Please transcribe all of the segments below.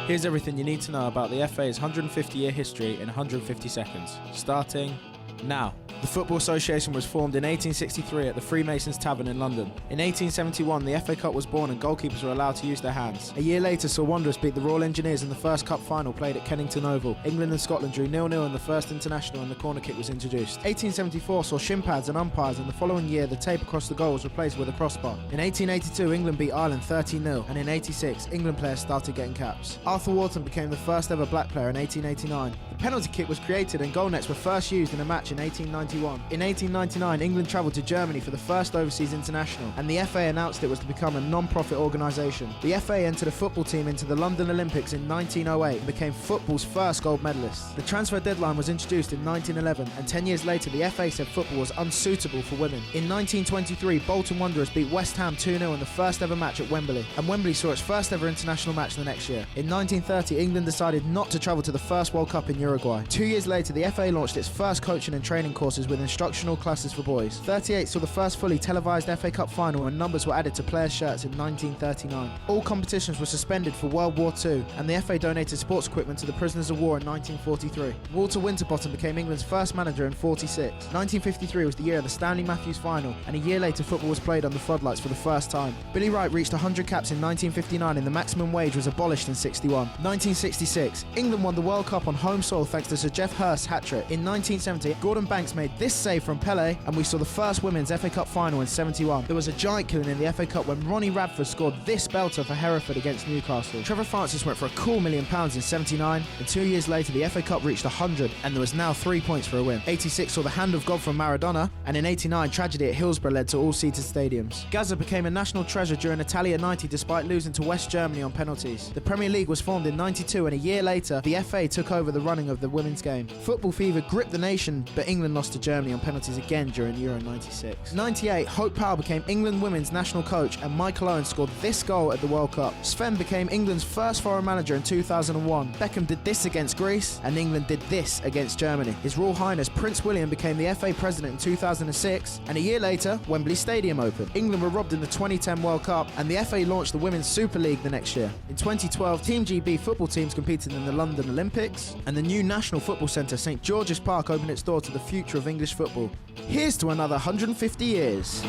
Here's everything you need to know about the FA's 150-year history in 150 seconds, starting now. The Football Association was formed in 1863 at the Freemasons Tavern in London. In 1871, the FA Cup was born and goalkeepers were allowed to use their hands. A year later saw Wanderers beat the Royal Engineers in the first cup final played at Kennington Oval. England and Scotland drew 0-0 in the first international and the corner kick was introduced. 1874 saw shin pads and umpires, and the following year the tape across the goal was replaced with a crossbar. In 1882, England beat Ireland 13-0, and in 86, England players started getting caps. Arthur Wharton became the first ever black player in 1889. The penalty kick was created and goal nets were first used in a match in 1891. In 1899, England travelled to Germany for the first overseas international, and the FA announced it was to become a non-profit organisation. The FA entered a football team into the London Olympics in 1908 and became football's first gold medalist. The transfer deadline was introduced in 1911, and 10 years later the FA said football was unsuitable for women. In 1923, Bolton Wanderers beat West Ham 2-0 in the first ever match at Wembley, and Wembley saw its first ever international match the next year. In 1930, England decided not to travel to the first World Cup in Uruguay. 2 years later, the FA launched its first coaching and training courses with instructional classes for boys. 38 saw the first fully televised FA Cup final when numbers were added to players' shirts in 1939. All competitions were suspended for World War II, and the FA donated sports equipment to the prisoners of war in 1943. Walter Winterbottom became England's first manager in 46. 1953 was the year of the Stanley Matthews final, and a year later football was played under floodlights for the first time. Billy Wright reached 100 caps in 1959 and the maximum wage was abolished in 61. 1966, England won the World Cup on home soil thanks to Sir Geoff Hurst's hat-trick. In 1970, Gordon Banks made this save from Pelé, and we saw the first women's FA Cup final in 71. There was a giant killing in the FA Cup when Ronnie Radford scored this belter for Hereford against Newcastle. Trevor Francis went for a cool £1 million in 79, and 2 years later the FA Cup reached 100, and there was now 3 points for a win. 86 saw the hand of God from Maradona, and in 89 tragedy at Hillsborough led to all-seated stadiums. Gaza became a national treasure during Italia 90 despite losing to West Germany on penalties. The Premier League was formed in 92, and a year later the FA took over the running of the women's game. Football fever gripped the nation, but England lost to Germany on penalties again during Euro 96. 98, Hope Powell became England women's national coach, and Michael Owen scored this goal at the World Cup. Sven became England's first foreign manager in 2001. Beckham did this against Greece, and England did this against Germany. His Royal Highness Prince William became the FA president in 2006, and a year later, Wembley Stadium opened. England were robbed in the 2010 World Cup, and the FA launched the Women's Super League the next year. In 2012, Team GB football teams competed in the London Olympics, and the new National Football Centre, St George's Park, opened its door to the future of English football. Here's to another 150 years.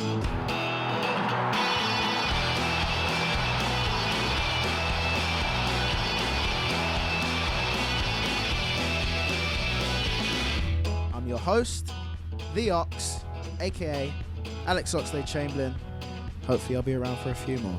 I'm your host, The Ox, aka Alex Oxlade-Chamberlain. Hopefully I'll be around for a few more.